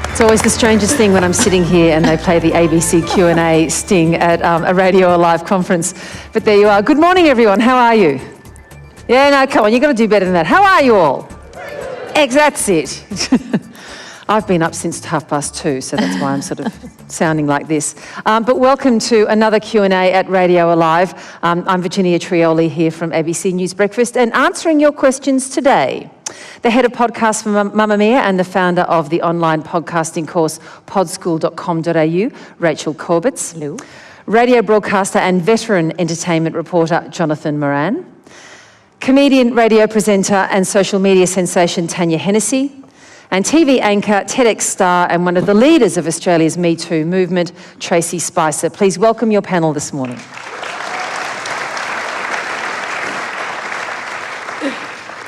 It's always the strangest thing when I'm sitting here and they play the ABC Q&A sting at a Radio Alive conference. But there you are. Good morning, everyone. How are you? Yeah, no, come on. You've got to do better than that. How are you all? That's it. I've been up since 2:30, so that's why I'm sort of sounding like this. But welcome to another Q&A at Radio Alive. I'm Virginia Trioli here from ABC News Breakfast and answering your questions today. The head of podcast for Mamamia and the founder of the online podcasting course podschool.com.au, Rachel Corbett. Hello. Radio broadcaster and veteran entertainment reporter, Jonathan Moran. Comedian, radio presenter and social media sensation, Tanya Hennessy. And TV anchor, TEDx star and one of the leaders of Australia's Me Too movement, Tracy Spicer. Please welcome your panel this morning.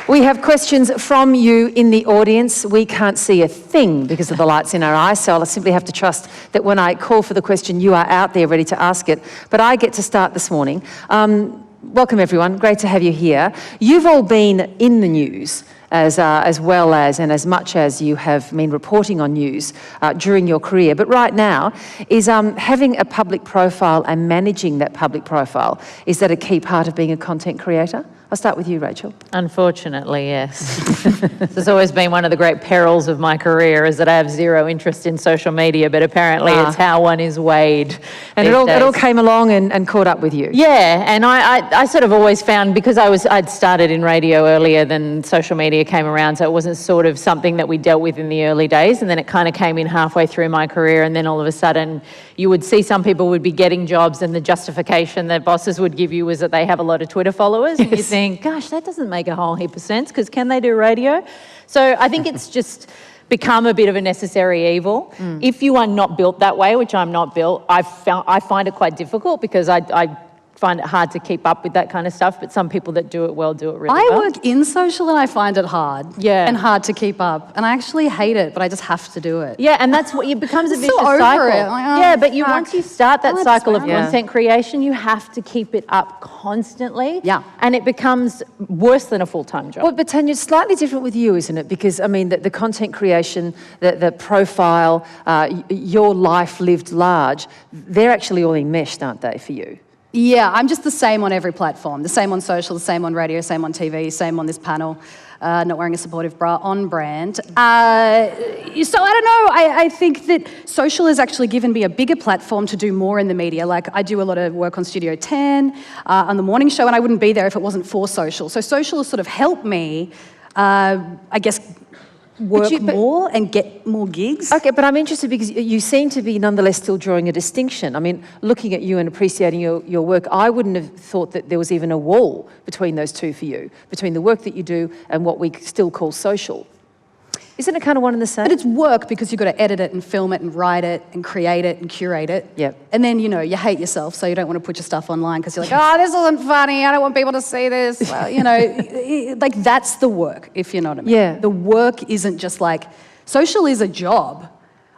We have questions from you in the audience. We can't see a thing because of the lights in our eyes, so I'll simply have to trust that when I call for the question, you are out there ready to ask it. But I get to start this morning. Welcome, everyone. Great to have you here. You've all been in the news as well as and as much as you have been reporting on news during your career. But right now, is having a public profile and managing that public profile, is that a key part of being a content creator? I'll start with you, Rachel. Unfortunately, yes. This has always been one of the great perils of my career, is that I have zero interest in social media, but apparently it's how one is weighed. And it all came along and caught up with you. Yeah, and I sort of always found, because I'd started in radio earlier than social media came around, so it wasn't sort of something that we dealt with in the early days, and then it kind of came in halfway through my career, and then all of a sudden you would see some people would be getting jobs and the justification that bosses would give you was that they have a lot of Twitter followers, and you think, gosh, that doesn't make a whole heap of sense, because can they do radio? So I think it's just become a bit of a necessary evil. If you are not built that way, which I'm not built, I find it quite difficult, because I find it hard to keep up with that kind of stuff, but some people that do it well do it really well. I work in social and I find it hard. Yeah. And hard to keep up. And I actually hate it, but I just have to do it. Yeah, and that's what it becomes a vicious so over cycle. it. Like, oh, yeah, but fuck. once you start that cycle of Yeah. content creation, you have to keep it up constantly. Yeah. And it becomes worse than a full-time job. Well, but Tanya, it's slightly different with you, isn't it? Because, I mean, the content creation, the profile, your life lived large, they're actually all enmeshed, aren't they, for you? Yeah, I'm just the same on every platform. The same on social, the same on radio, same on TV, same on this panel. Not wearing a supportive bra, on brand. So I don't know, I think that social has actually given me a bigger platform to do more in the media. Like, I do a lot of work on Studio 10, on the morning show, and I wouldn't be there if it wasn't for social. So social has sort of helped me, I guess, work more and get more gigs. Okay, but I'm interested because you seem to be nonetheless still drawing a distinction. I mean, looking at you and appreciating your work, I wouldn't have thought that there was even a wall between those two for you, between the work that you do and what we still call social. Isn't it kind of one and the same? But it's work, because you've got to edit it and film it and write it and create it and curate it. Yep. And then, you hate yourself, so you don't want to put your stuff online because you're like, oh, this isn't funny. I don't want people to see this. Well, like, that's the work, if you know what I mean. Yeah. The work isn't just like, social is a job.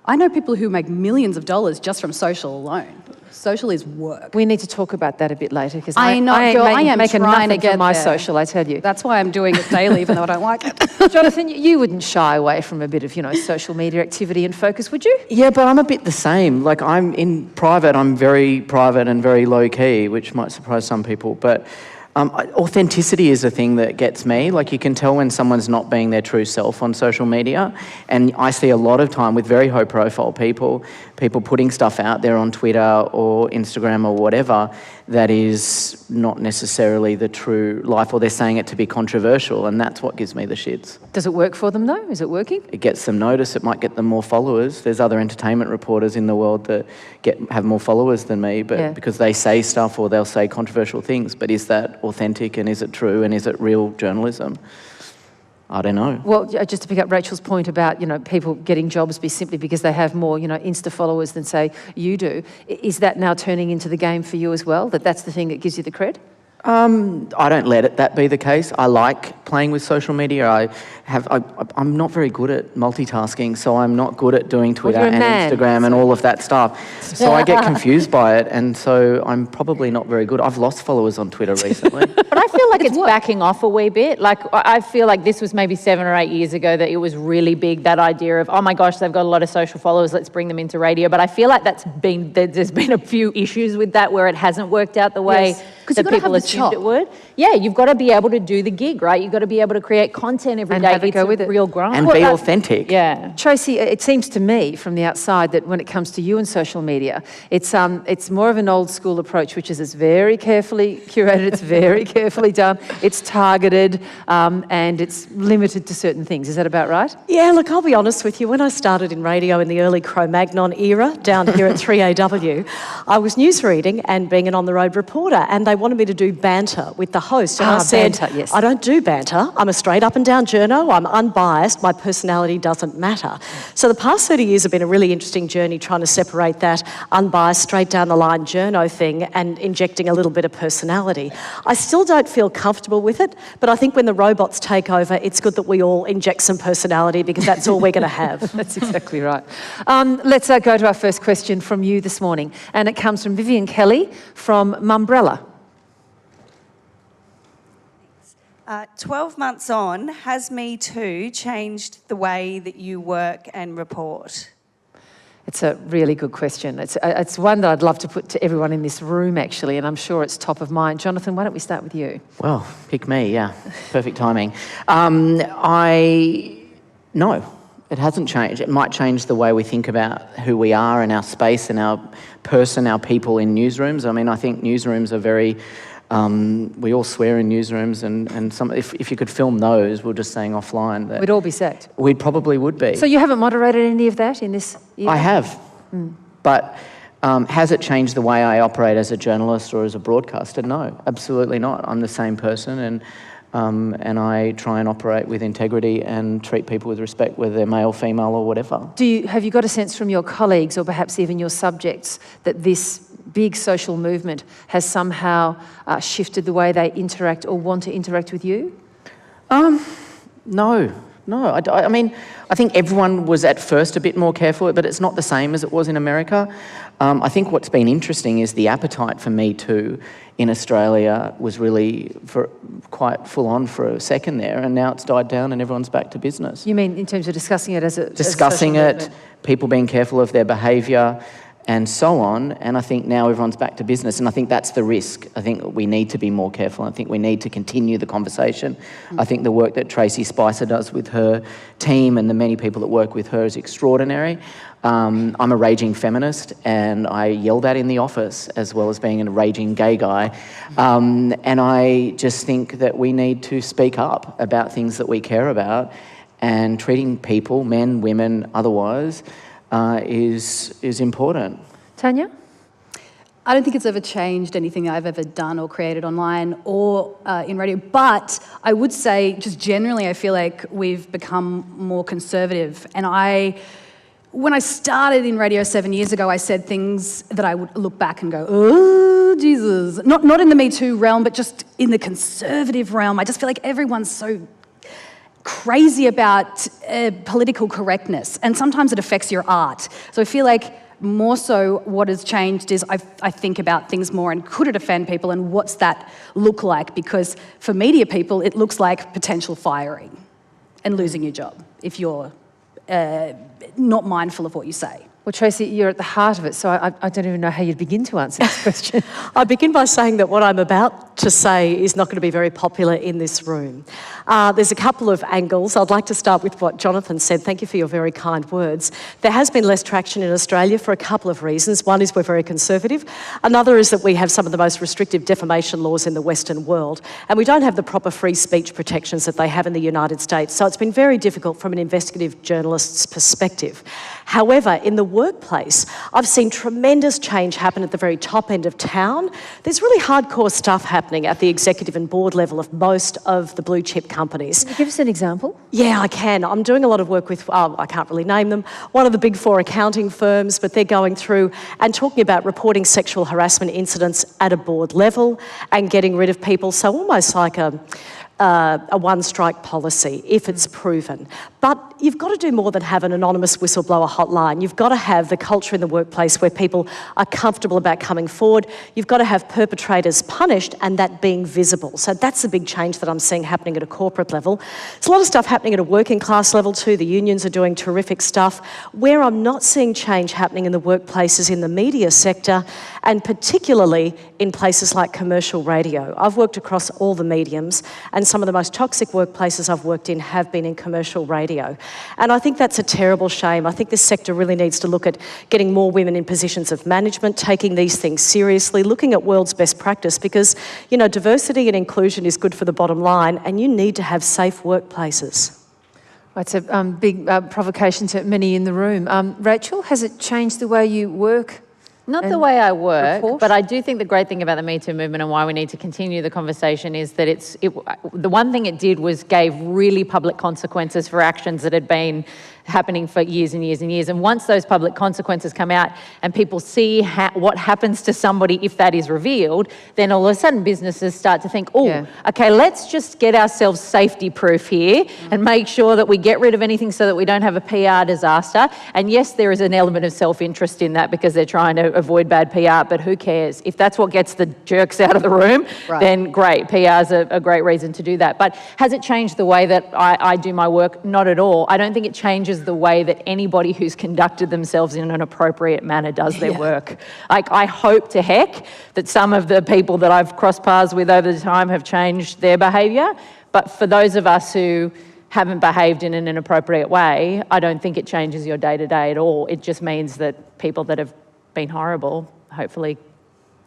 I know people who make millions of dollars just from social alone. Social is work. We need to talk about that a bit later, because I know, girl, I am making trying nothing to get from my there. social, I tell you. That's why I'm doing it daily, even though I don't like it. Jonathan, you wouldn't shy away from a bit of, social media activity and focus, would you? Yeah, but I'm a bit the same. Like, I'm in private, I'm very private and very low-key, which might surprise some people, but authenticity is a thing that gets me. Like, you can tell when someone's not being their true self on social media, and I see a lot of time with very high-profile people putting stuff out there on Twitter or Instagram or whatever that is not necessarily the true life, or they're saying it to be controversial, and that's what gives me the shits. Does it work for them, though? Is it working? It gets them noticed. It might get them more followers. There's other entertainment reporters in the world that have more followers than me, but because they say stuff or they'll say controversial things. But is that authentic, and is it true, and is it real journalism? I don't know. Well, just to pick up Rachel's point about, people getting jobs simply because they have more, Insta followers than, say, you do, is that now turning into the game for you as well, that's the thing that gives you the cred? I don't let that be the case. I like playing with social media. I'm not very good at multitasking, so I'm not good at doing Twitter you're a and man. Instagram and all of that stuff. So I get confused by it, and so I'm probably not very good. I've lost followers on Twitter recently. But I feel like it's backing off a wee bit. Like, I feel like this was maybe 7 or 8 years ago that it was really big, that idea of, oh my gosh, they've got a lot of social followers, let's bring them into radio. But I feel like there's been a few issues with that where it hasn't worked out the way that people assumed it would. Yeah, you've got to be able to do the gig, right? You've got to be able to create content every day. Have it go with it. Real grind. And be authentic. Yeah. Tracy, it seems to me from the outside that when it comes to you and social media, it's more of an old school approach, which is it's very carefully curated, it's very carefully done, it's targeted, and it's limited to certain things. Is that about right? Yeah, look, I'll be honest with you. When I started in radio in the early Cro-Magnon era down here at 3AW, I was newsreading and being an on-the-road reporter, and they wanted me to do banter with the host. And I said, banter, yes. I don't do banter. I'm a straight up and down journo. I'm unbiased. My personality doesn't matter. So the past 30 years have been a really interesting journey trying to separate that unbiased, straight down the line journo thing and injecting a little bit of personality. I still don't feel comfortable with it, but I think when the robots take over, it's good that we all inject some personality because that's all we're going to have. That's exactly right. Let's go to our first question from you this morning, and it comes from Vivian Kelly from Mumbrella. 12 months on, has Me Too changed the way that you work and report? It's a really good question. It's one that I'd love to put to everyone in this room, actually, and I'm sure it's top of mind. Jonathan, why don't we start with you? Well, pick me, yeah. Perfect timing. No, it hasn't changed. It might change the way we think about who we are and our space and our person, our people in newsrooms. I mean, I think newsrooms are very... we all swear in newsrooms, and if you could film those, we were just saying offline that... We'd all be sacked. We probably would be. So you haven't moderated any of that in this year? I have. But has it changed the way I operate as a journalist or as a broadcaster? No, absolutely not. I'm the same person, and I try and operate with integrity and treat people with respect, whether they're male, female, or whatever. Have you got a sense from your colleagues, or perhaps even your subjects, that this big social movement has somehow shifted the way they interact or want to interact with you? No. I mean, I think everyone was at first a bit more careful, but it's not the same as it was in America. I think what's been interesting is the appetite for Me Too in Australia was really quite full on for a second there, and now it's died down and everyone's back to business. You mean in terms of discussing it as a discussing social it, movement? People being careful of their behaviour, and so on, and I think now everyone's back to business, and I think that's the risk. I think we need to be more careful. I think we need to continue the conversation. I think the work that Tracy Spicer does with her team and the many people that work with her is extraordinary. I'm a raging feminist, and I yell that in the office, as well as being a raging gay guy. And I just think that we need to speak up about things that we care about, and treating people, men, women, otherwise, is important. Tanya? I don't think it's ever changed anything I've ever done or created online or in radio, but I would say just generally I feel like we've become more conservative. And when I started in radio 7 years ago, I said things that I would look back and go, oh, Jesus. Not in the Me Too realm, but just in the conservative realm. I just feel like everyone's so crazy about political correctness, and sometimes it affects your art. So I feel like more so what has changed is I think about things more, and could it offend people, and what's that look like? Because for media people, it looks like potential firing and losing your job if you're not mindful of what you say. Well, Tracy, you're at the heart of it, so I don't even know how you'd begin to answer this question. I begin by saying that what I'm about to say is not going to be very popular in this room. There's a couple of angles. I'd like to start with what Jonathan said. Thank you for your very kind words. There has been less traction in Australia for a couple of reasons. One is we're very conservative. Another is that we have some of the most restrictive defamation laws in the Western world, and we don't have the proper free speech protections that they have in the United States. So it's been very difficult from an investigative journalist's perspective. However, in the workplace, I've seen tremendous change happen at the very top end of town. There's really hardcore stuff happening happening at the executive and board level of most of the blue chip companies. Can you give us an example? Yeah, I can. I'm doing a lot of work with, I can't really name them, one of the big four accounting firms, but they're going through and talking about reporting sexual harassment incidents at a board level and getting rid of people. So almost like a one-strike policy if it's proven. But you've got to do more than have an anonymous whistleblower hotline. You've got to have the culture in the workplace where people are comfortable about coming forward. You've got to have perpetrators punished and that being visible. So that's the big change that I'm seeing happening at a corporate level. There's a lot of stuff happening at a working class level too. The unions are doing terrific stuff. Where I'm not seeing change happening in the workplace is in the media sector, and particularly in places like commercial radio. I've worked across all the mediums, and some of the most toxic workplaces I've worked in have been in commercial radio. And I think that's a terrible shame. I think this sector really needs to look at getting more women in positions of management, taking these things seriously, looking at world's best practice, because, you know, diversity and inclusion is good for the bottom line, and you need to have safe workplaces. It's a big provocation to many in the room. Rachel, has it changed the way you work? Not the way I work, report? but I do think the great thing about the Me Too movement and why we need to continue the conversation is that the one thing it did was gave really public consequences for actions that had been happening for years and years and years. And once those public consequences come out and people see what happens to somebody if that is revealed, then all of a sudden businesses start to think, okay, let's just get ourselves safety proof here and make sure that we get rid of anything so that we don't have a PR disaster. And yes, there is an element of self-interest in that because they're trying to avoid bad PR, but who cares? If that's what gets the jerks out of the room, then great. PR is a great reason to do that. But has it changed the way that I do my work? Not at all. I don't think it changes the way that anybody who's conducted themselves in an appropriate manner does their work. Like, I hope to heck that some of the people that I've crossed paths with over the time have changed their behaviour, but for those of us who haven't behaved in an inappropriate way, I don't think it changes your day-to-day at all. It just means that people that have been horrible, hopefully,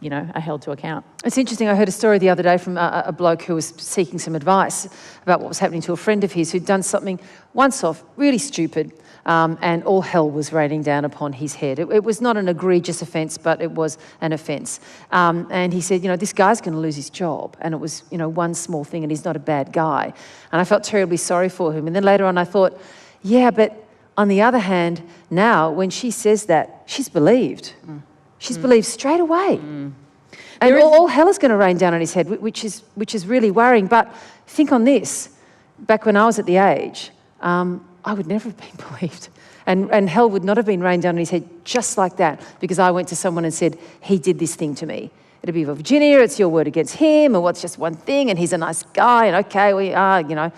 you know, are held to account. It's interesting, I heard a story the other day from a bloke who was seeking some advice about what was happening to a friend of his who'd done something once off, really stupid, and all hell was raining down upon his head. It was not an egregious offence, but it was an offence. And he said, you know, this guy's going to lose his job. And it was, you know, one small thing, and he's not a bad guy. And I felt terribly sorry for him. And then later on I thought, yeah, but on the other hand, now when she says that, she's believed. She's believed straight away. And all hell is going to rain down on his head, which is really worrying. But think on this. Back when I was at the age, I would never have been believed. And hell would not have been rained down on his head just like that because I went to someone and said, he did this thing to me. It'd be, well, Virginia, it's your word against him, or what's just one thing, and he's a nice guy, and okay, we are, you know.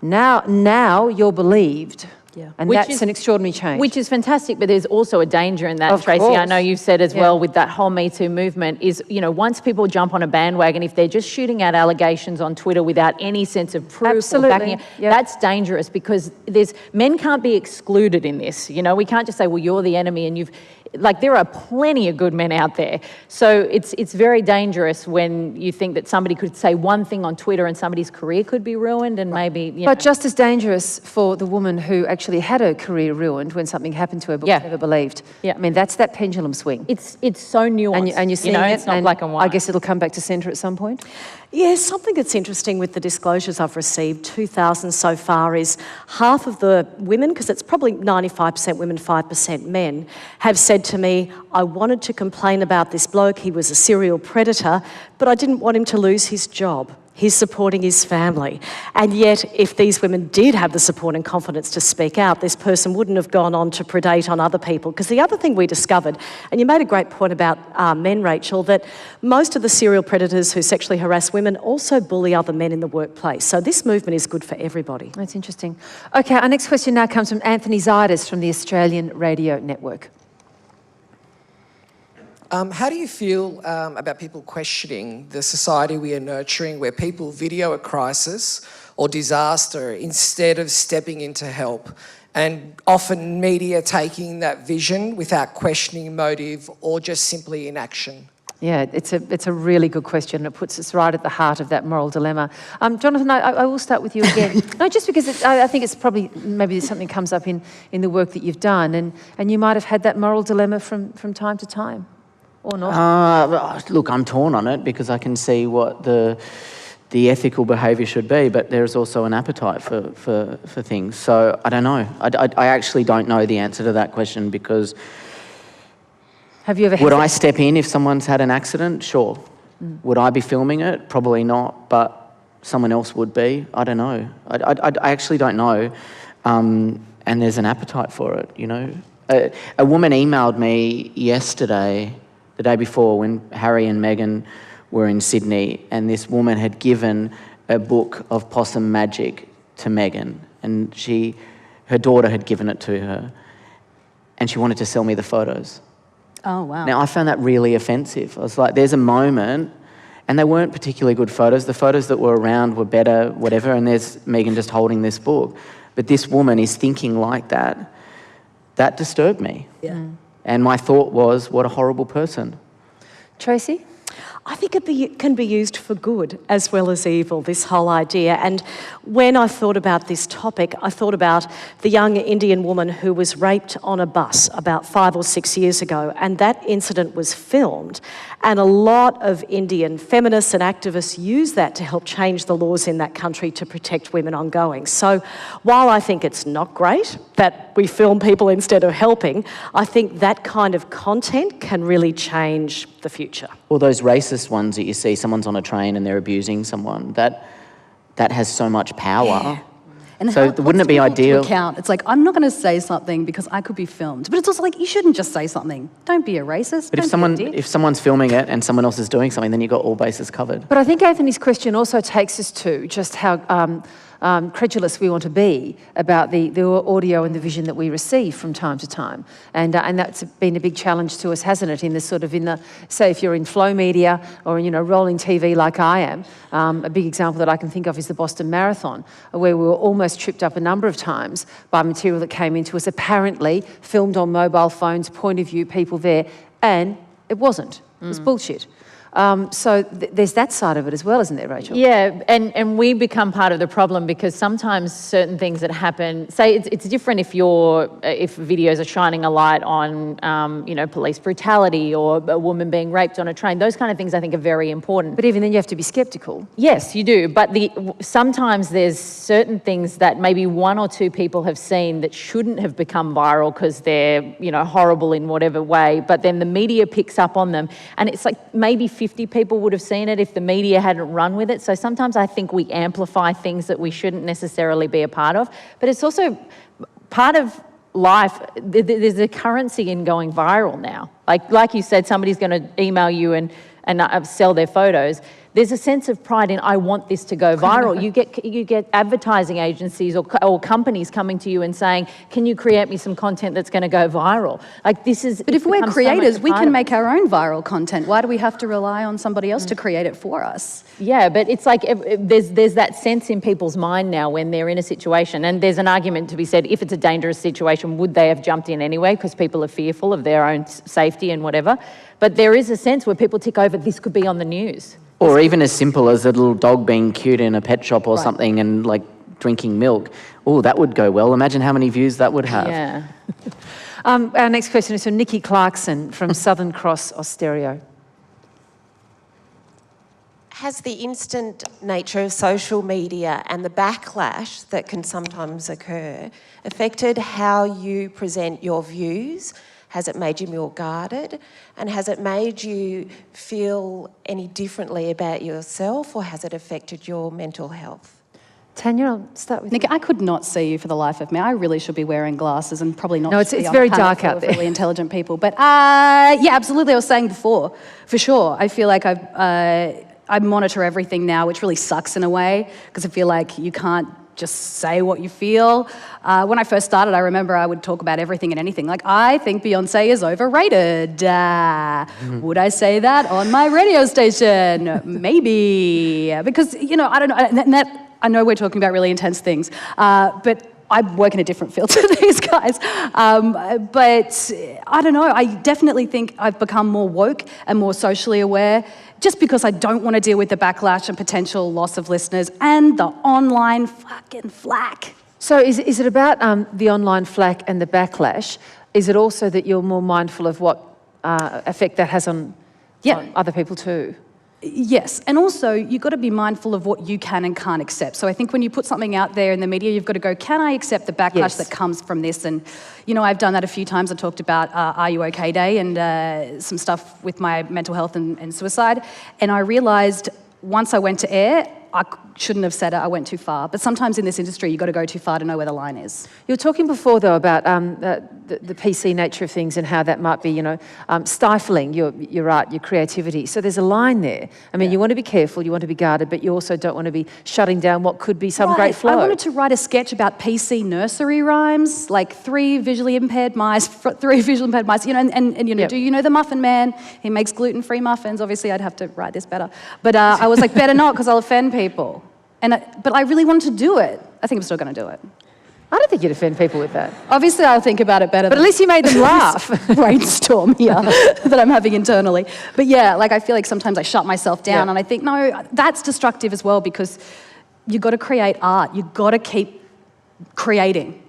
Now you're believed. Yeah. And that's an extraordinary change. Which is fantastic, but there's also a danger in that, of Tracy. course. I know you've said as well with that whole Me Too movement is, you know, once people jump on a bandwagon, if they're just shooting out allegations on Twitter without any sense of proof or backing it, that's dangerous because men can't be excluded in this. You know, we can't just say, well, you're the enemy and there are plenty of good men out there. So it's very dangerous when you think that somebody could say one thing on Twitter and somebody's career could be ruined and maybe, you know. But just as dangerous for the woman who actually had her career ruined when something happened to her but was never believed. Yeah. I mean, that's that pendulum swing. It's so nuanced. And you're seeing it, it's not black and white. I guess it'll come back to centre at some point. Yeah, something that's interesting with the disclosures I've received, 2,000 so far, is half of the women, because it's probably 95% women, 5% men, have said to me, I wanted to complain about this bloke, he was a serial predator, but I didn't want him to lose his job. He's supporting his family. And yet, if these women did have the support and confidence to speak out, this person wouldn't have gone on to predate on other people. Because the other thing we discovered, and you made a great point about men, Rachel, that most of the serial predators who sexually harass women also bully other men in the workplace. So this movement is good for everybody. That's interesting. Okay, our next question now comes from Anthony Zaitis from the Australian Radio Network. How do you feel about people questioning the society we are nurturing where people video a crisis or disaster instead of stepping in to help, and often media taking that vision without questioning motive or just simply inaction? Yeah, it's a really good question. It puts us right at the heart of that moral dilemma. Jonathan, I will start with you again. No, just because I think it's probably, maybe something comes up in the work that you've done, and you might have had that moral dilemma from time to time. or not? Look, I'm torn on it because I can see what the ethical behaviour should be, but there's also an appetite for things. So I don't know. I actually don't know the answer to that question because Have you ever? would I step in if someone's had an accident? Sure. Would I be filming it? Probably not, but someone else would be. I don't know. I actually don't know. And there's an appetite for it, you know. A woman emailed me yesterday, the day before, when Harry and Meghan were in Sydney, and this woman had given a book of possum magic to Meghan, and her daughter had given it to her, and she wanted to sell me the photos. Oh, wow. Now, I found that really offensive. I was like, there's a moment, and they weren't particularly good photos. The photos that were around were better, whatever, and there's Meghan just holding this book. But this woman is thinking like that. That disturbed me. Yeah. And my thought was, what a horrible person. Tracy? I think it can be used for good as well as evil, this whole idea. And when I thought about this topic, I thought about the young Indian woman who was raped on a bus about 5 or 6 years ago, and that incident was filmed. And a lot of Indian feminists and activists use that to help change the laws in that country to protect women ongoing. So while I think it's not great that we film people instead of helping, I think that kind of content can really change the future. All those racist ones that you see, someone's on a train and they're abusing someone, that has so much power. Yeah. And so how wouldn't it be people to ideal? account? It's like, I'm not going to say something because I could be filmed. But it's also like, you shouldn't just say something. Don't be a racist. But if someone's filming it and someone else is doing something, then you've got all bases covered. But I think Anthony's question also takes us to just how credulous we want to be about the audio and the vision that we receive from time to time. And that's been a big challenge to us, hasn't it, say if you're in flow media or in, rolling TV like I am. A big example that I can think of is the Boston Marathon, where we were almost tripped up a number of times by material that came into us, apparently filmed on mobile phones, point of view, people there, and it wasn't. It was bullshit. So there's that side of it as well, isn't there, Rachel? Yeah, and we become part of the problem because sometimes certain things that happen, say it's different if videos are shining a light on, police brutality or a woman being raped on a train. Those kind of things I think are very important. But even then you have to be sceptical. Yes, you do. But sometimes there's certain things that maybe 1 or 2 people have seen that shouldn't have become viral because they're, horrible in whatever way. But then the media picks up on them, and it's like maybe 50 people would have seen it if the media hadn't run with it. So sometimes I think we amplify things that we shouldn't necessarily be a part of. But it's also part of life. There's a currency in going viral now. Like you said, somebody's going to email you and sell their photos. There's a sense of pride in, I want this to go viral. You get advertising agencies or companies coming to you and saying, can you create me some content that's going to go viral? But if we're creators, we can make our own viral content. Why do we have to rely on somebody else to create it for us? Yeah, but it's like there's that sense in people's mind now when they're in a situation, and there's an argument to be said, if it's a dangerous situation, would they have jumped in anyway because people are fearful of their own safety and whatever? But there is a sense where people tick over, this could be on the news. Or even as simple as a little dog being cute in a pet shop or something and drinking milk. Oh, that would go well. Imagine how many views that would have. Yeah. Our next question is from Nikki Clarkson from Southern Cross, Ontario. Has the instant nature of social media and the backlash that can sometimes occur affected how you present your views? Has it made you more guarded? And has it made you feel any differently about yourself, or has it affected your mental health? Tanya, I'll start with Nick, you. I could not see you for the life of me. I really should be wearing glasses and probably not. No, it's be on very a panel dark full out of there. Really intelligent people, but yeah, absolutely. I was saying before, for sure. I feel like I monitor everything now, which really sucks in a way because I feel like you can't just say what you feel. When I first started, I remember I would talk about everything and anything. Like, I think Beyonce is overrated. Would I say that on my radio station? Maybe. Because, I don't know. And I know we're talking about really intense things, but I work in a different field to these guys. But I don't know. I definitely think I've become more woke and more socially aware just because I don't want to deal with the backlash and potential loss of listeners and the online fucking flack. So is it about the online flack and the backlash? Is it also that you're more mindful of what effect that has on other people too. Yes, and also you've got to be mindful of what you can and can't accept. So I think when you put something out there in the media, you've got to go, can I accept the backlash that comes from this? And, you know, I've done that a few times. I talked about Are You OK Day and some stuff with my mental health and suicide. And I realised once I went to air, I shouldn't have said it, I went too far. But sometimes in this industry, you've got to go too far to know where the line is. You were talking before, though, about the PC nature of things and how that might be, stifling your art, your creativity. So there's a line there. I mean, you want to be careful, you want to be guarded, but you also don't want to be shutting down what could be some great flow. I wanted to write a sketch about PC nursery rhymes, like three visually impaired mice, do you know the Muffin Man? He makes gluten-free muffins. Obviously, I'd have to write this better. But I was like, better not, because I'll offend people. But I really wanted to do it. I think I'm still going to do it. I don't think you'd offend people with that. Obviously, I'll think about it better. But at least you made them laugh. Brainstorm here that I'm having internally. But yeah, like I feel like sometimes I shut myself down and I think, no, that's destructive as well because you've got to create art. You've got to keep creating.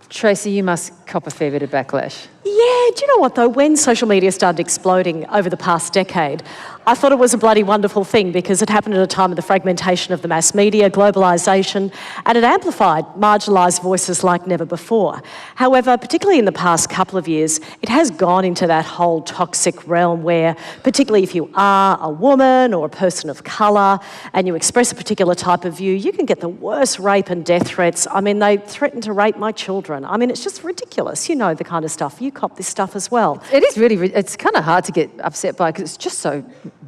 Tracy, you must cop a fair bit of backlash. Yeah, do you know what though? When social media started exploding over the past decade, I thought it was a bloody wonderful thing because it happened at a time of the fragmentation of the mass media, globalisation, and it amplified marginalised voices like never before. However, particularly in the past couple of years, it has gone into that whole toxic realm where, particularly if you are a woman or a person of colour and you express a particular type of view, you can get the worst rape and death threats. I mean, they threatened to rape my children. I mean, it's just ridiculous. You know the kind of stuff. You cop this stuff as well. It is really, it's kind of hard to get upset by because it's just so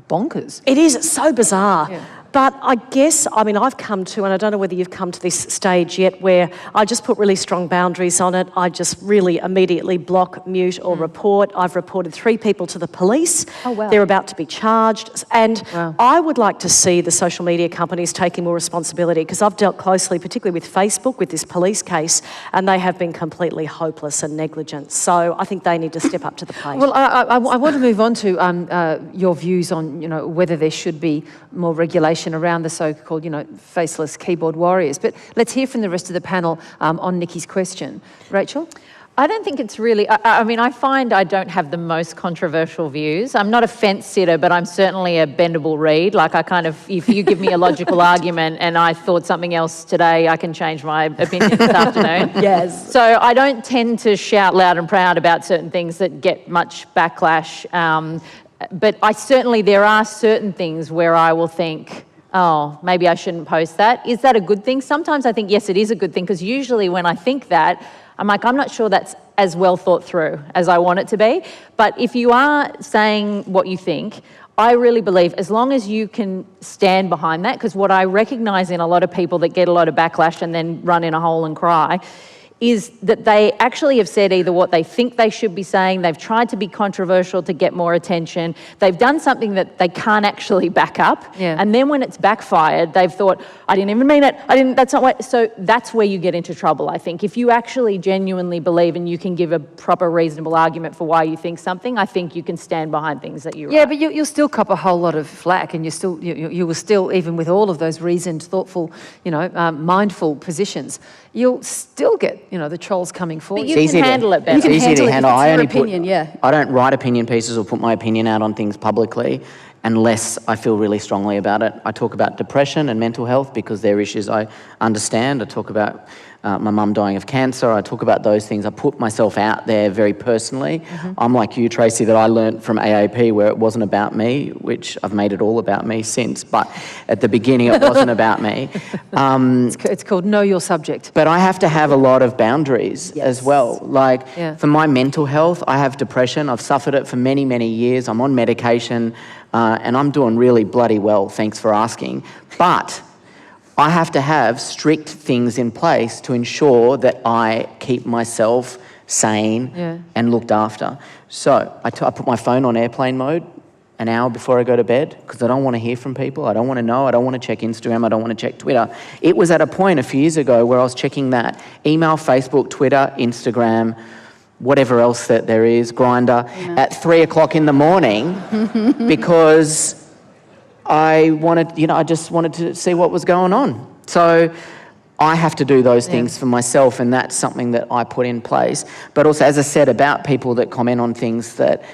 bonkers. It is, it's so bizarre. Yeah. But I guess, I mean, I've come to, and I don't know whether you've come to this stage yet, where I just put really strong boundaries on it. I just really immediately block, mute or report. I've reported 3 people to the police. Oh, wow. They're about to be charged. And I would like to see the social media companies taking more responsibility because I've dealt closely, particularly with Facebook, with this police case, and they have been completely hopeless and negligent. So I think they need to step up to the plate. Well, I want to move on to your views on, whether there should be more regulation around the so-called, faceless keyboard warriors. But let's hear from the rest of the panel on Nikki's question. Rachel? I don't think it's really, I find I don't have the most controversial views. I'm not a fence sitter, but I'm certainly a bendable reed. Like if you give me a logical argument and I thought something else today, I can change my opinion this afternoon. Yes. So I don't tend to shout loud and proud about certain things that get much backlash. But there are certain things where I will think, oh, maybe I shouldn't post that. Is that a good thing? Sometimes I think, yes, it is a good thing, because usually when I think that, I'm like, I'm not sure that's as well thought through as I want it to be. But if you are saying what you think, I really believe as long as you can stand behind that, because what I recognise in a lot of people that get a lot of backlash and then run in a hole and cry is that they actually have said either what they think they should be saying, they've tried to be controversial to get more attention, they've done something that they can't actually back up, and then when it's backfired, they've thought, I didn't even mean it, that's not what, so that's where you get into trouble, I think. If you actually genuinely believe and you can give a proper, reasonable argument for why you think something, I think you can stand behind things that you write. Yeah, but you'll still cop a whole lot of flack, and you will still, even with all of those reasoned, thoughtful, mindful positions, you'll still get, the trolls coming forward. But you can handle it better. It's easy to handle. I don't write opinion pieces or put my opinion out on things publicly unless I feel really strongly about it. I talk about depression and mental health because they're issues I understand. I talk about my mum dying of cancer. I talk about those things. I put myself out there very personally. I'm like you, Tracy, that I learnt from AAP where it wasn't about me, which I've made it all about me since. But at the beginning, it wasn't about me. It's called Know Your Subject. But I have to have a lot of boundaries as well. Like for my mental health, I have depression. I've suffered it for many, many years. I'm on medication and I'm doing really bloody well, thanks for asking. But I have to have strict things in place to ensure that I keep myself sane and looked after. So I put my phone on airplane mode an hour before I go to bed because I don't want to hear from people. I don't want to know. I don't want to check Instagram. I don't want to check Twitter. It was at a point a few years ago where I was checking that. Email, Facebook, Twitter, Instagram, whatever else that there is, Grindr, at 3 o'clock in the morning because I just wanted to see what was going on. So I have to do those things for myself, and that's something that I put in place. But also, as I said, about people that comment on things that,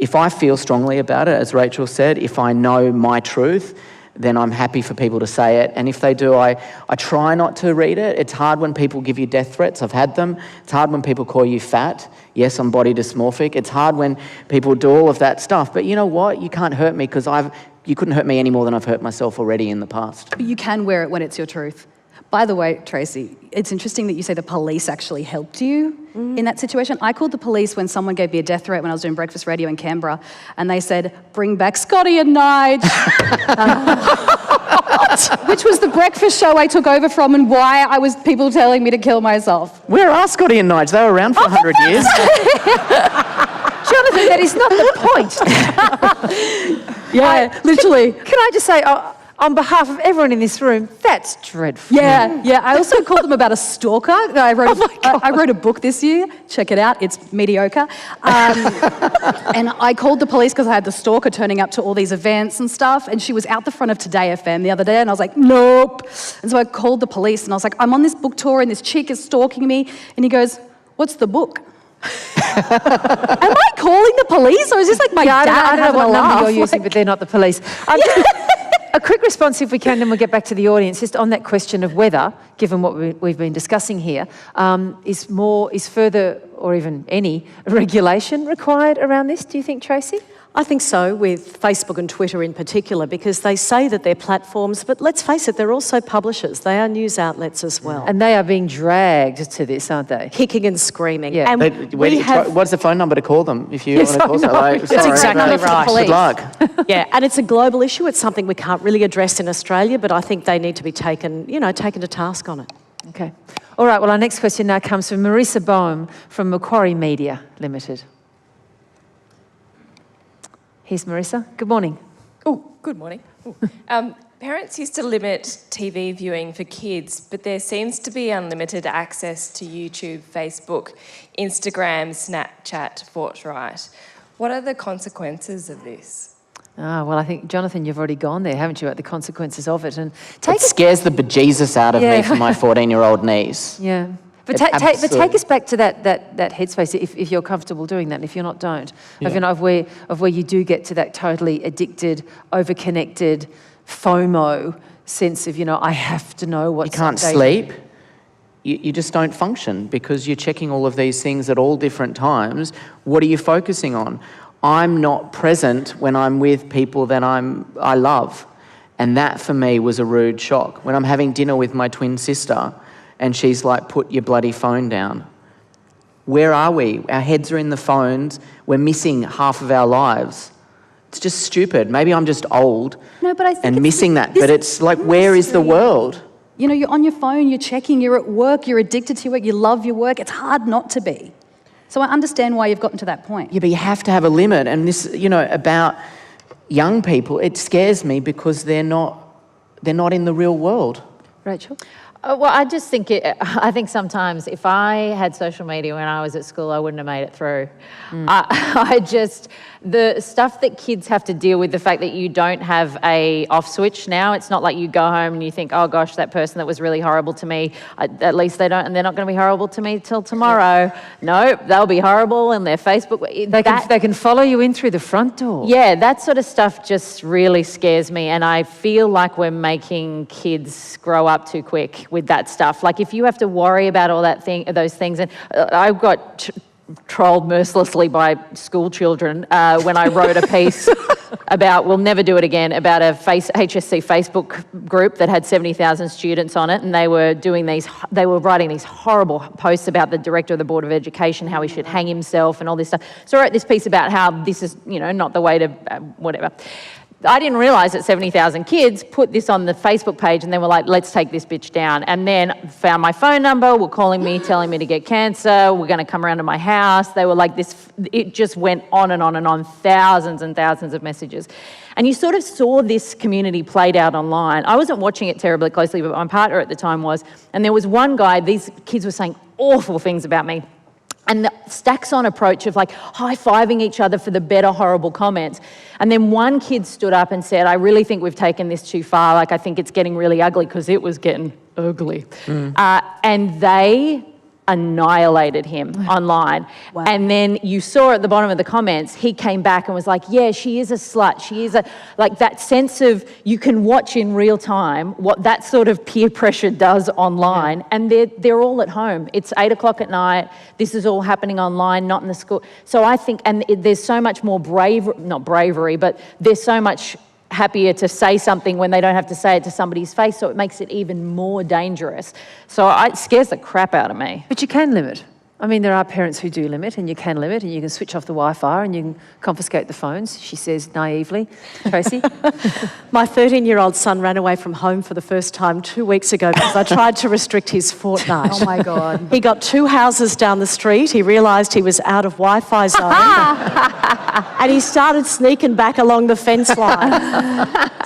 if I feel strongly about it, as Rachel said, if I know my truth, then I'm happy for people to say it. And if they do, I try not to read it. It's hard when people give you death threats. I've had them. It's hard when people call you fat. Yes, I'm body dysmorphic. It's hard when people do all of that stuff. But you know what? You can't hurt me because you couldn't hurt me any more than I've hurt myself already in the past. But you can wear it when it's your truth. By the way, Tracy, it's interesting that you say the police actually helped you in that situation. I called the police when someone gave me a death threat when I was doing breakfast radio in Canberra, and they said, "Bring back Scotty and Nige," which was the breakfast show I took over from, and why I was people telling me to kill myself. Where are Scotty and Nige? They were around for 100 years. Jonathan, that is not the point. Literally. Can I just say, on behalf of everyone in this room, that's dreadful. Yeah. I also called them about a stalker. I wrote a book this year. Check it out. It's mediocre. And I called the police because I had the stalker turning up to all these events and stuff. And she was out the front of Today FM the other day. And I was like, nope. And so I called the police and I was like, I'm on this book tour and this chick is stalking me. And he goes, what's the book? Am I calling the police? Or is this like my dad I don't know what laugh? number you're using, but they're not the police. A quick response, if we can, then we'll get back to the audience, just on that question of whether, given what we've been discussing here, is further or even any regulation required around this, do you think, Tracy? I think so, with Facebook and Twitter in particular, because they say that they're platforms, but let's face it, they're also publishers. They are news outlets as well. And they are being dragged to this, aren't they? Kicking and screaming. Yeah. And what's the phone number to call them if you want to call them? That's exactly right. Good luck. Yeah, and it's a global issue. It's something we can't really address in Australia, but I think they need to be taken to task on it. Okay. All right, well, our next question now comes from Marissa Boehm from Macquarie Media Limited. Here's Marissa. Good morning. Oh, good morning. Parents used to limit TV viewing for kids, but there seems to be unlimited access to YouTube, Facebook, Instagram, Snapchat, forthright. What are the consequences of this? Well, I think, Jonathan, you've already gone there, haven't you, at the consequences of it? And It scares the bejesus out of me for my 14-year-old niece. Yeah. But take us back to that headspace, if you're comfortable doing that, and if you're not, don't. Of where you do get to that totally addicted, overconnected, FOMO sense of, I have to know what's You can't sleep. You just don't function because you're checking all of these things at all different times. What are you focusing on? I'm not present when I'm with people that I love. And that for me was a rude shock. When I'm having dinner with my twin sister, and she's like, put your bloody phone down. Where are we? Our heads are in the phones. We're missing half of our lives. It's just stupid. Maybe I'm just old and missing that. But it's like, where is the world? You're on your phone, you're checking, you're at work, you're addicted to your work, you love your work. It's hard not to be. So I understand why you've gotten to that point. Yeah, but you have to have a limit. And this, about young people, it scares me because they're not in the real world. Rachel? Well, I just think I think sometimes if I had social media when I was at school, I wouldn't have made it through. The stuff that kids have to deal with, the fact that you don't have a off switch now, it's not like you go home and you think, oh gosh, that person that was really horrible to me, at least they're not going to be horrible to me till tomorrow. No, they'll be horrible in their Facebook. They can follow you in through the front door. Yeah, that sort of stuff just really scares me, and I feel like we're making kids grow up too quick with that stuff. Like if you have to worry about all those things, and I've got trolled mercilessly by school children when I wrote a piece about, we'll never do it again, about a HSC Facebook group that had 70,000 students on it, and they were writing these horrible posts about the director of the Board of Education, how he should hang himself and all this stuff. So I wrote this piece about how this is, not the way to whatever. I didn't realise that 70,000 kids put this on the Facebook page and then were like, let's take this bitch down. And then found my phone number, were calling me, telling me to get cancer, we're going to come around to my house. They were like this, it just went on and on and on, thousands and thousands of messages. And you sort of saw this community played out online. I wasn't watching it terribly closely, but my partner at the time was. And there was one guy, these kids were saying awful things about me. And the stacks on approach of like high-fiving each other for the better horrible comments. And then one kid stood up and said, I really think we've taken this too far. Like, I think it's getting really ugly, because it was getting ugly. And they annihilated him online. Wow. And then you saw at the bottom of the comments, he came back and was like, yeah, she is a slut. She is a, like that sense of you can watch in real time what that sort of peer pressure does online. And they're all at home. It's 8 o'clock at night. This is all happening online, not in the school. So I think, and there's so much more not bravery, but there's so much happier to say something when they don't have to say it to somebody's face, so it makes it even more dangerous. So it scares the crap out of me. But you can limit. I mean, there are parents who do limit, and you can limit, and you can switch off the Wi-Fi, and you can confiscate the phones, she says naively. Tracy? My 13-year-old son ran away from home for the first time 2 weeks ago because I tried to restrict his fortnight. Oh my God. He got 2 houses down the street. He realised he was out of Wi-Fi zone and he started sneaking back along the fence line.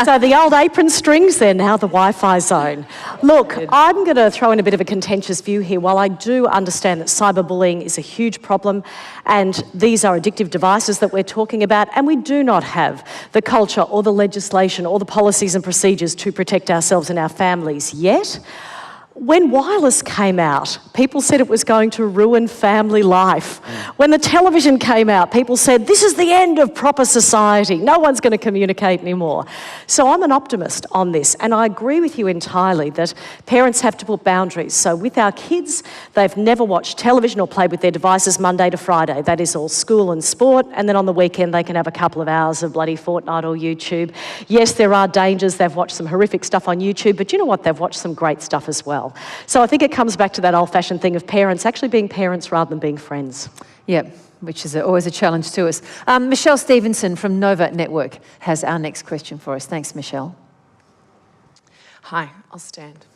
So the old apron strings there, now the Wi-Fi zone. Look, I'm going to throw in a bit of a contentious view here. While I do understand that cyberbullying is a huge problem and these are addictive devices that we're talking about, and we do not have the culture or the legislation or the policies and procedures to protect ourselves and our families yet, when wireless came out, people said it was going to ruin family life. When the television came out, people said, this is the end of proper society. No one's going to communicate anymore. So I'm an optimist on this, and I agree with you entirely that parents have to put boundaries. So with our kids, they've never watched television or played with their devices Monday to Friday. That is all school and sport, and then on the weekend they can have a couple of hours of bloody Fortnite or YouTube. Yes, there are dangers. They've watched some horrific stuff on YouTube, but you know what? They've watched some great stuff as well. So I think it comes back to that old-fashioned thing of parents actually being parents rather than being friends. Yeah, which is always a challenge to us. Michelle Stevenson from Nova Network has our next question for us. Thanks, Michelle. Hi, I'll stand.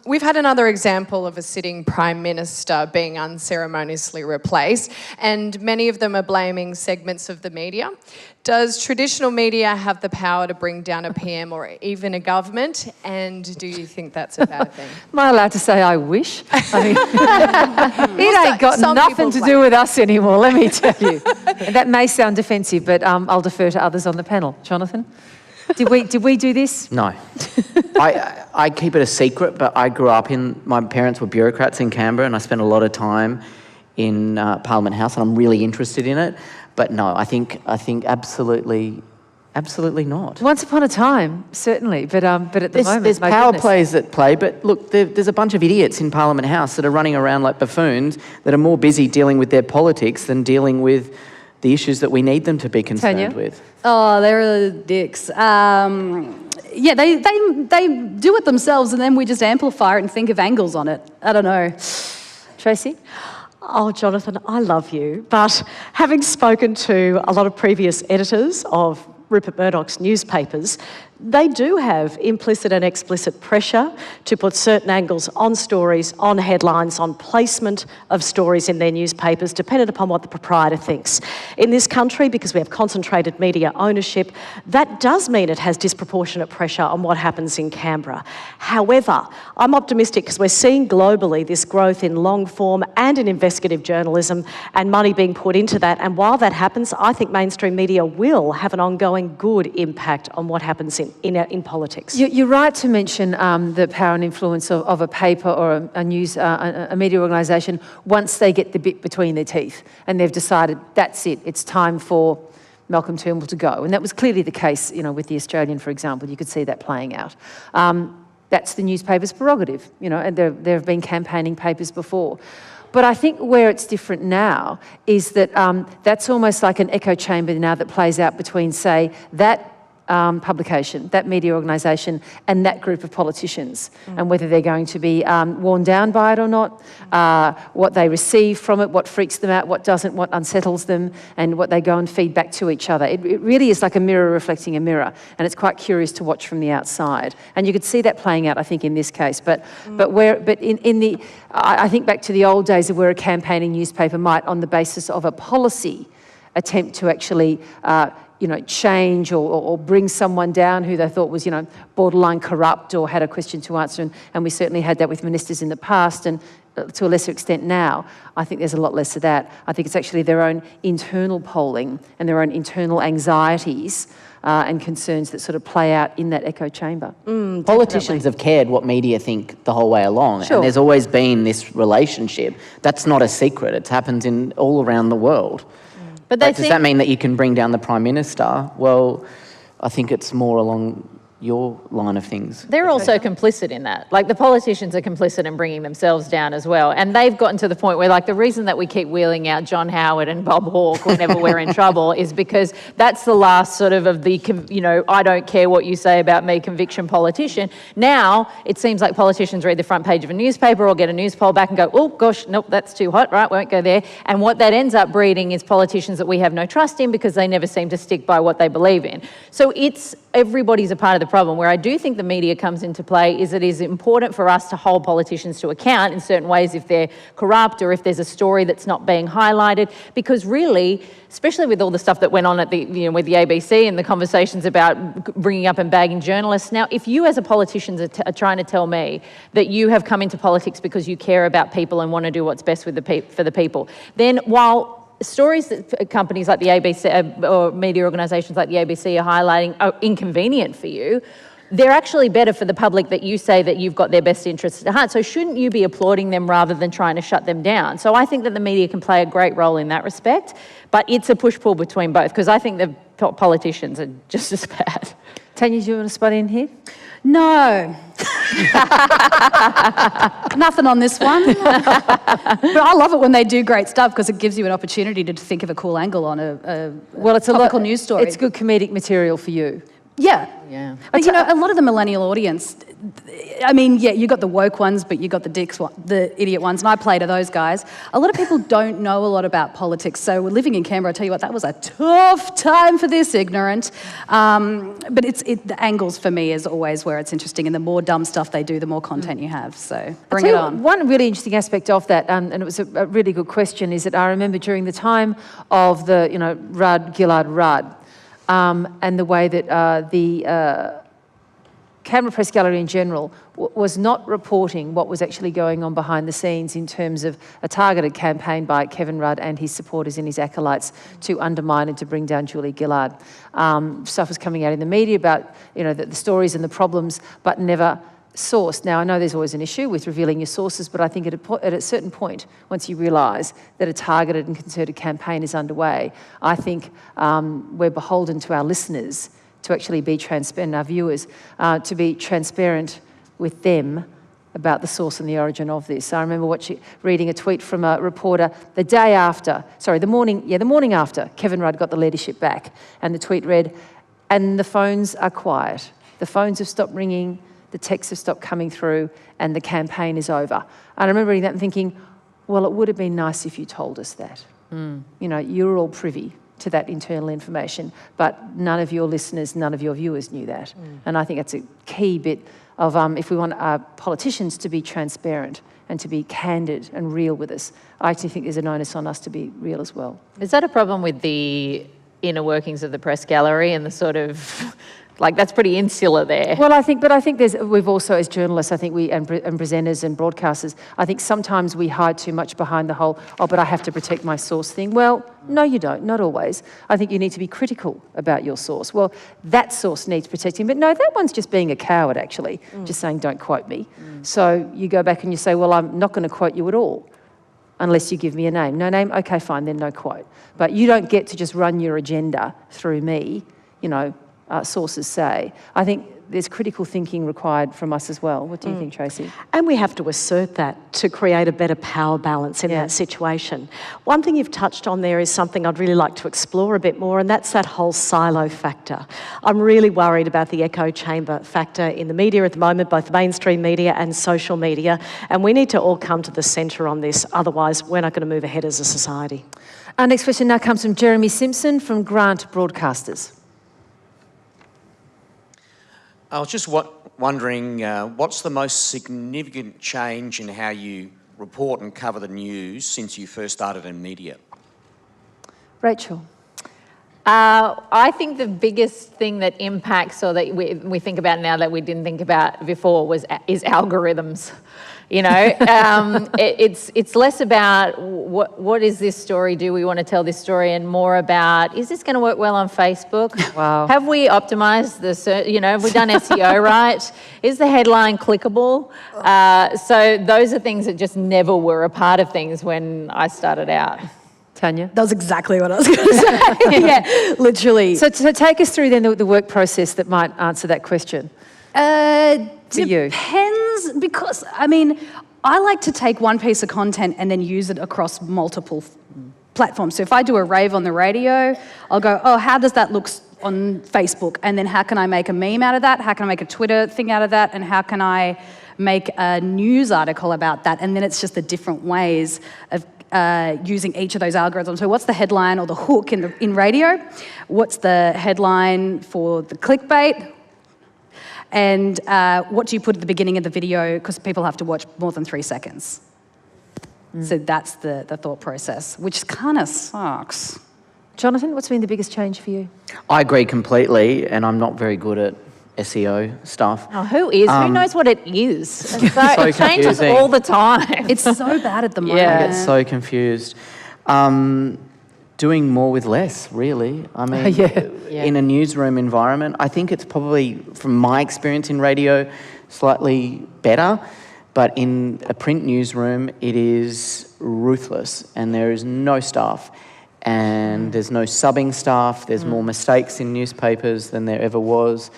We've had another example of a sitting Prime Minister being unceremoniously replaced, and many of them are blaming segments of the media. Does traditional media have the power to bring down a PM or even a government, and do you think that's a bad thing? Am I allowed to say I wish? I mean, it ain't got nothing to do with us anymore, let me tell you. And that may sound defensive, but I'll defer to others on the panel. Jonathan? Did we do this? No. I keep it a secret, but I grew up my parents were bureaucrats in Canberra, and I spent a lot of time in Parliament House, and I'm really interested in it. But no, I think absolutely not. Once upon a time, certainly, but at the moment, there's power plays at play. But look, there's a bunch of idiots in Parliament House that are running around like buffoons that are more busy dealing with their politics than dealing with the issues that we need them to be concerned with. Oh, they're dicks. Yeah, they do it themselves, and then we just amplify it and think of angles on it. I don't know. Tracy? Oh, Jonathan, I love you, but having spoken to a lot of previous editors of Rupert Murdoch's newspapers, they do have implicit and explicit pressure to put certain angles on stories, on headlines, on placement of stories in their newspapers, dependent upon what the proprietor thinks. In this country, because we have concentrated media ownership, that does mean it has disproportionate pressure on what happens in Canberra. However, I'm optimistic because we're seeing globally this growth in long form and in investigative journalism and money being put into that. And while that happens, I think mainstream media will have an ongoing good impact on what happens in politics. You're right to mention the power and influence of a paper or a news, a media organisation once they get the bit between their teeth and they've decided that's it, it's time for Malcolm Turnbull to go. And that was clearly the case, with the Australian, for example. You could see that playing out. That's the newspaper's prerogative, and there have been campaigning papers before. But I think where it's different now is that that's almost like an echo chamber now that plays out between, say, that publication, that media organisation, and that group of politicians, and whether they're going to be worn down by it or not, what they receive from it, what freaks them out, what doesn't, what unsettles them, and what they go and feed back to each other. It really is like a mirror reflecting a mirror, and it's quite curious to watch from the outside. And you could see that playing out, I think, in this case. I think back to the old days of where a campaigning newspaper might, on the basis of a policy, attempt to actually change or bring someone down who they thought was, borderline corrupt or had a question to answer. And we certainly had that with ministers in the past, and to a lesser extent now. I think there's a lot less of that. I think it's actually their own internal polling and their own internal anxieties and concerns that sort of play out in that echo chamber. Politicians have cared what media think the whole way along, Sure. and there's always been this relationship. That's not a secret. It happens in all around the world. But But does that mean that you can bring down the Prime Minister? Well, I think it's more along your line of things. They're also complicit in that. Like, the politicians are complicit in bringing themselves down as well. And they've gotten to the point where, like, the reason that we keep wheeling out John Howard and Bob Hawke whenever we're in trouble is because that's the last sort of the, I don't care what you say about me conviction politician. Now, it seems like politicians read the front page of a newspaper or get a news poll back and go, oh, gosh, nope, that's too hot, right, won't go there. And what that ends up breeding is politicians that we have no trust in because they never seem to stick by what they believe in. So everybody's a part of the problem. Where I do think the media comes into play is it is important for us to hold politicians to account in certain ways if they're corrupt or if there's a story that's not being highlighted, because really, especially with all the stuff that went on at with the ABC and the conversations about bringing up and bagging journalists. Now, if you as a politician are trying to tell me that you have come into politics because you care about people and want to do what's best for the people, then while stories that companies like the ABC or media organisations like the ABC are highlighting are inconvenient for you, they're actually better for the public that you say that you've got their best interests at heart. So shouldn't you be applauding them rather than trying to shut them down? So I think that the media can play a great role in that respect, but it's a push-pull between both, because I think the politicians are just as bad. Tanya, do you want to spot in here? No. Nothing on this one. But I love it when they do great stuff because it gives you an opportunity to think of a cool angle on a topical news story. It's good comedic material for you. Yeah. Yeah. But a lot of the millennial audience, I mean, yeah, you got the woke ones, but you got the idiot ones, and I play to those guys. A lot of people don't know a lot about politics, so living in Canberra, I tell you what, that was a tough time for this ignorant. But the angles for me is always where it's interesting, and the more dumb stuff they do, the more content you have, so bring it on. One really interesting aspect of that, and it was a really good question, is that I remember during the time of the, Gillard-Rudd, and the way that the Canberra Press Gallery in general was not reporting what was actually going on behind the scenes in terms of a targeted campaign by Kevin Rudd and his supporters and his acolytes to undermine and to bring down Julie Gillard. Stuff was coming out in the media about the stories and the problems, but never sourced. Now, I know there's always an issue with revealing your sources, but I think at a certain point, once you realise that a targeted and concerted campaign is underway, I think we're beholden to our listeners to actually be transparent, our viewers, to be transparent with them about the source and the origin of this. I remember reading a tweet from a reporter the morning after Kevin Rudd got the leadership back, and the tweet read, "And the phones are quiet. The phones have stopped ringing, the texts have stopped coming through, and the campaign is over." And I remember reading that and thinking, well, it would have been nice if you told us that. You're all privy to that internal information, but none of your listeners, none of your viewers knew that. And I think that's a key bit of, if we want our politicians to be transparent and to be candid and real with us, I actually think there's an onus on us to be real as well. Is that a problem with the inner workings of the press gallery and the sort of... that's pretty insular there. Well, I think we've also, as journalists, I think and presenters and broadcasters, I think sometimes we hide too much behind the whole, but I have to protect my source thing. Well, no, you don't, not always. I think you need to be critical about your source. Well, that source needs protecting, but no, that one's just being a coward, actually, just saying, don't quote me. So you go back and you say, well, I'm not going to quote you at all unless you give me a name. No name? Okay, fine, then no quote. But you don't get to just run your agenda through me, sources say. I think there's critical thinking required from us as well. What do you think, Tracy? And we have to assert that to create a better power balance in that situation. One thing you've touched on there is something I'd really like to explore a bit more, and that's that whole silo factor. I'm really worried about the echo chamber factor in the media at the moment, both mainstream media and social media, and we need to all come to the centre on this, otherwise we're not going to move ahead as a society. Our next question now comes from Jeremy Simpson from Grant Broadcasters. I was just wondering, what's the most significant change in how you report and cover the news since you first started in media? Rachel. I think the biggest thing that impacts, or that we think about now that we didn't think about before, is algorithms. You know, it's less about what is this story? Do we want to tell this story? And more about, is this going to work well on Facebook? Wow. Have we optimized have we done SEO right? Is the headline clickable? So those are things that just never were a part of things when I started out. Tanya? That was exactly what I was going to say. Yeah, literally. So take us through then the work process that might answer that question. For you. Depends, because, I mean, I like to take one piece of content and then use it across multiple platforms. So if I do a rave on the radio, I'll go, oh, how does that look on Facebook? And then how can I make a meme out of that? How can I make a Twitter thing out of that? And how can I make a news article about that? And then it's just the different ways of using each of those algorithms. So what's the headline or the hook in radio? What's the headline for the clickbait? And what do you put at the beginning of the video, because people have to watch more than 3 seconds. So that's the thought process, which kind of sucks. Jonathan, what's been the biggest change for you? I agree completely, and I'm not very good at SEO stuff. Oh, who is? Who knows what it is? So it changes confusing. all the time. It's so bad at the moment. I get so confused. Doing more with less, really. I mean, in a newsroom environment, I think it's probably, from my experience in radio, slightly better. But in a print newsroom, it is ruthless, and there is no staff. And there's no subbing staff. There's more mistakes in newspapers than there ever was.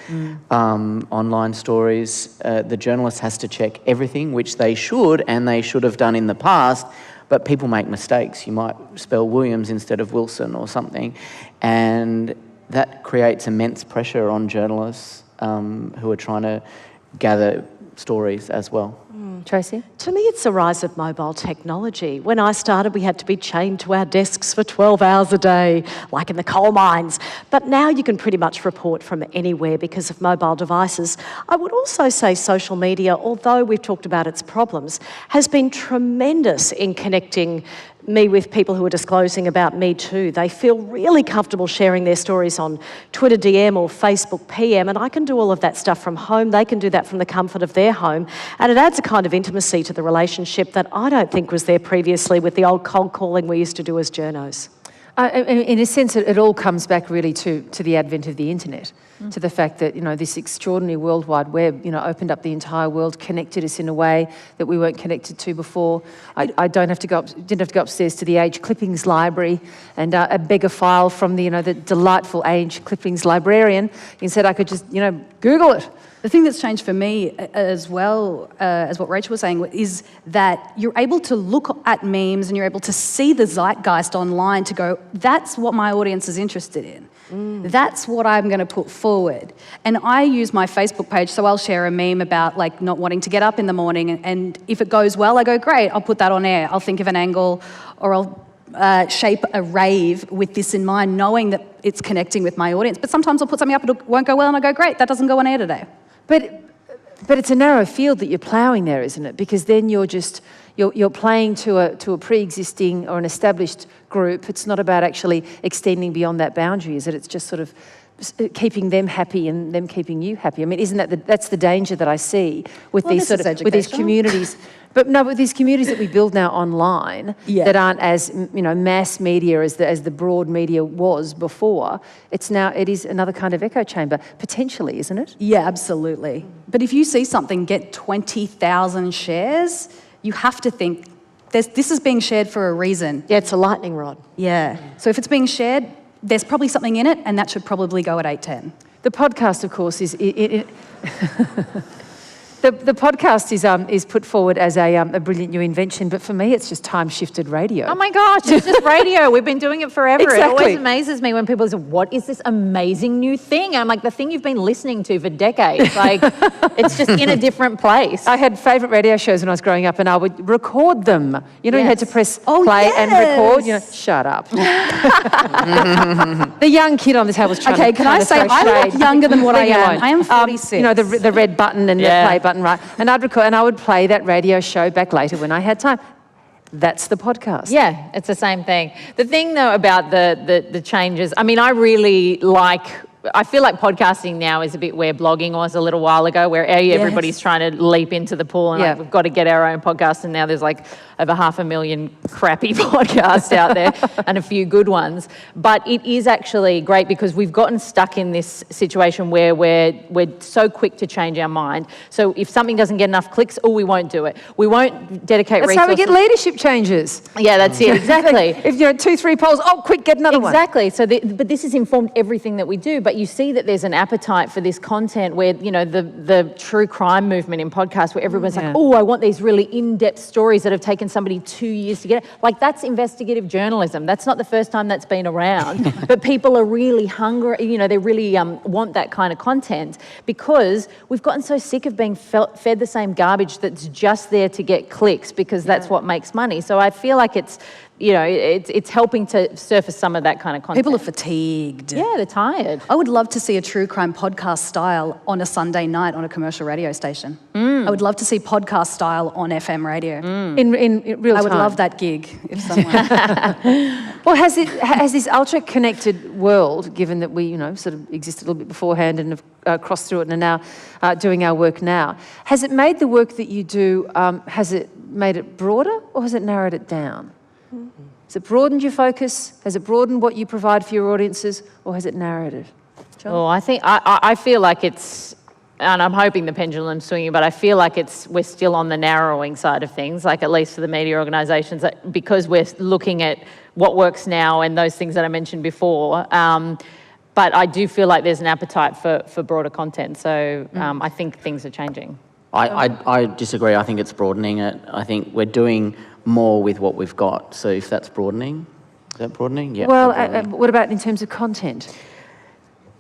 Online stories, the journalist has to check everything, which they should, and they should have done in the past. But people make mistakes. You might spell Williams instead of Wilson or something. And that creates immense pressure on journalists who are trying to gather stories as well. Tracy? To me, it's the rise of mobile technology. When I started, we had to be chained to our desks for 12 hours a day, like in the coal mines. But now you can pretty much report from anywhere because of mobile devices. I would also say social media, although we've talked about its problems, has been tremendous in connecting me with people who are disclosing about me too. They feel really comfortable sharing their stories on Twitter DM or Facebook PM, and I can do all of that stuff from home. They can do that from the comfort of their home, and it adds a kind of intimacy to the relationship that I don't think was there previously with the old cold calling we used to do as journos. In a sense, it all comes back really to the advent of the internet, to the fact that, this extraordinary World Wide Web, opened up the entire world, connected us in a way that we weren't connected to before. I didn't have to go upstairs to the Age Clippings Library and beg a file from the delightful Age Clippings librarian. Instead, I could just, Google it. The thing that's changed for me as well as what Rachel was saying is that you're able to look at memes and you're able to see the zeitgeist online to go, that's what my audience is interested in. That's what I'm going to put forward. And I use my Facebook page, so I'll share a meme about not wanting to get up in the morning, and if it goes well, I go, great, I'll put that on air. I'll think of an angle, or I'll shape a rave with this in mind, knowing that it's connecting with my audience. But sometimes I'll put something up and it won't go well, and I go, great, that doesn't go on air today. But it's a narrow field that you're ploughing there, isn't it? Because then you're playing to a pre-existing or an established group. It's not about actually extending beyond that boundary, is it? It's just sort of keeping them happy and them keeping you happy. I mean, isn't that's the danger that I see with with these communities? But no, with these communities that we build now online that aren't as mass media as the broad media was before. It is another kind of echo chamber potentially, isn't it? Yeah, absolutely. But if you see something get 20,000 shares, you have to think this is being shared for a reason. Yeah, it's a lightning rod. Yeah. So if it's being shared, there's probably something in it, and that should probably go at 8:10. The podcast, of course, is the podcast is put forward as a brilliant new invention, but for me, it's just time-shifted radio. Oh my gosh, it's just radio. We've been doing it forever. Exactly. It always amazes me when people say, what is this amazing new thing? And I'm like, the thing you've been listening to for decades. Like, it's just in a different place. I had favourite radio shows when I was growing up, and I would record them. You had to press play and record. Shut up. The young kid on the table was trying to Okay, can I say, I look younger than what I am. I am 46. The red button and the play button, right? And I'd record, and I would play that radio show back later when I had time. That's the podcast. Yeah, it's the same thing. The thing though about the changes, I mean, I feel like podcasting now is a bit where blogging was a little while ago, where everybody's trying to leap into the pool and like, we've got to get our own podcast. And now there's like over 500,000 crappy podcasts out there and a few good ones. But it is actually great because we've gotten stuck in this situation where we're so quick to change our mind. So if something doesn't get enough clicks, we won't do it. We won't dedicate That's resources. how we get leadership changes. Yeah, that's it, exactly. If you're 2-3 polls, quick, get another one. Exactly. So, but this has informed everything that we do. But you see that there's an appetite for this content where, you know, the true crime movement in podcasts where everyone's like, I want these really in-depth stories that have taken somebody 2 years to get it. Like, that's investigative journalism. That's not the first time that's been around. But people are really hungry, you know, they really want that kind of content because we've gotten so sick of being fed the same garbage that's just there to get clicks because that's what makes money. So I feel like it's, you know, it's helping to surface some of that kind of content. People are fatigued. Yeah, they're tired. I would love to see a true crime podcast style on a Sunday night on a commercial radio station. I would love to see podcast style on FM radio. In real time. I would love that gig if someone... Well, has this ultra-connected world, given that we, you know, sort of existed a little bit beforehand and have crossed through it and are now doing our work now, has it made the work that you do, has it made it broader or has it narrowed it down? Has it broadened your focus? Has it broadened what you provide for your audiences, or has it narrowed it? John? Oh, I feel like it's, and I'm hoping the pendulum's swinging, but I feel like we're still on the narrowing side of things, like at least for the media organisations, because we're looking at what works now and those things that I mentioned before. But I do feel like there's an appetite for broader content, so I think things are changing. I disagree. I think it's broadening it. I think we're doing more with what we've got. So if that's broadening, is that broadening? Yeah. Well, what about in terms of content?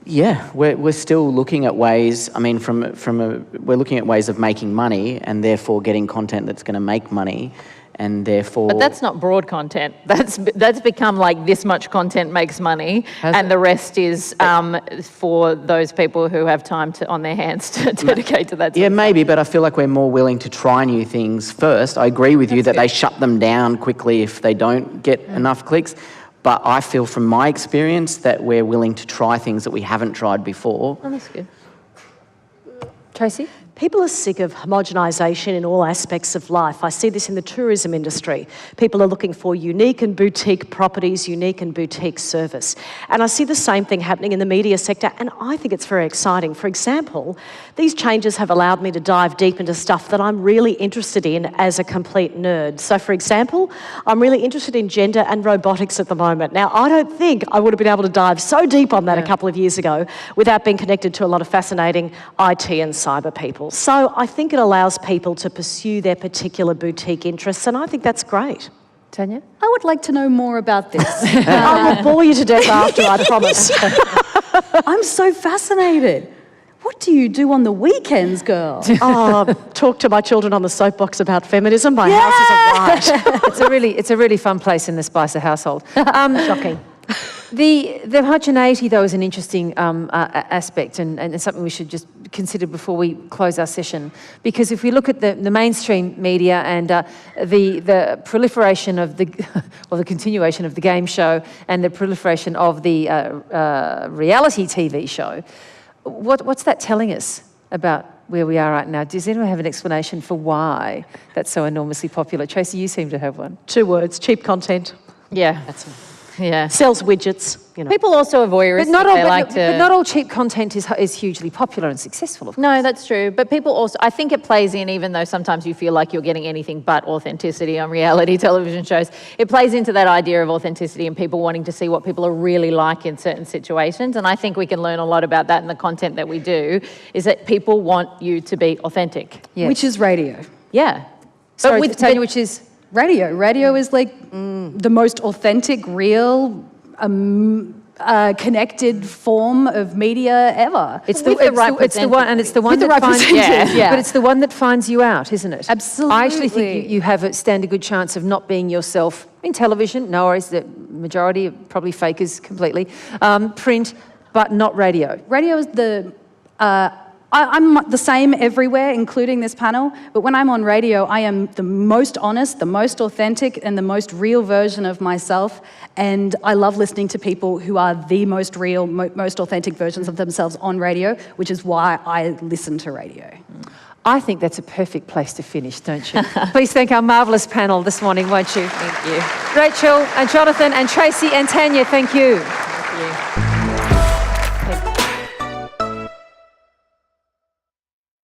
Yeah, we're still looking at ways. I mean, we're looking at ways of making money, and therefore getting content that's going to make money, and therefore. But that's not broad content. That's become like this much content makes money, and the rest is for those people who have time on their hands to dedicate to that. Yeah, maybe, but I feel like we're more willing to try new things first. I agree with you that they shut them down quickly if they don't get enough clicks. But I feel from my experience that we're willing to try things that we haven't tried before. Oh, that's good. Tracy? People are sick of homogenisation in all aspects of life. I see this in the tourism industry. People are looking for unique and boutique properties, unique and boutique service. And I see the same thing happening in the media sector, and I think it's very exciting. For example, these changes have allowed me to dive deep into stuff that I'm really interested in as a complete nerd. So, for example, I'm really interested in gender and robotics at the moment. Now, I don't think I would have been able to dive so deep on that a couple of years ago without being connected to a lot of fascinating IT and cyber people. So I think it allows people to pursue their particular boutique interests, and I think that's great. Tanya? I would like to know more about this. I will bore you to death after, I promise. I'm so fascinated. What do you do on the weekends, girl? Talk to my children on the soapbox about feminism. My house is a riot. It's a really fun place in the Spicer household. Shocking. The homogeneity, though, is an interesting aspect and something we should just consider before we close our session. Because if we look at the mainstream media and the proliferation of the continuation of the game show and the proliferation of the reality TV show, what's that telling us about where we are right now? Does anyone have an explanation for why that's so enormously popular? Tracy, you seem to have one. 2 words: cheap content. Yeah. Yeah. Sells widgets. You know. People also are voyeuristic. But not all cheap content is hugely popular and successful, of course. No, that's true. But people also, I think it plays in, even though sometimes you feel like you're getting anything but authenticity on reality television shows, it plays into that idea of authenticity and people wanting to see what people are really like in certain situations. And I think we can learn a lot about that in the content that we do, is that people want you to be authentic. Yes. Which is radio. Yeah. Sorry, Tanya, which is... Radio. Radio is like the most authentic, real, connected form of media ever. It's the one that finds but it's the one that finds you out, isn't it? Absolutely. I actually think you stand a good chance of not being yourself in television. No worries, the majority are probably fakers completely. Print, but not radio. Radio is the I'm the same everywhere, including this panel, but when I'm on radio, I am the most honest, the most authentic, and the most real version of myself. And I love listening to people who are the most real, most authentic versions of themselves on radio, which is why I listen to radio. I think that's a perfect place to finish, don't you? Please thank our marvellous panel this morning, won't you? Thank you. Rachel and Jonathan and Tracy and Tanya, thank you. Thank you.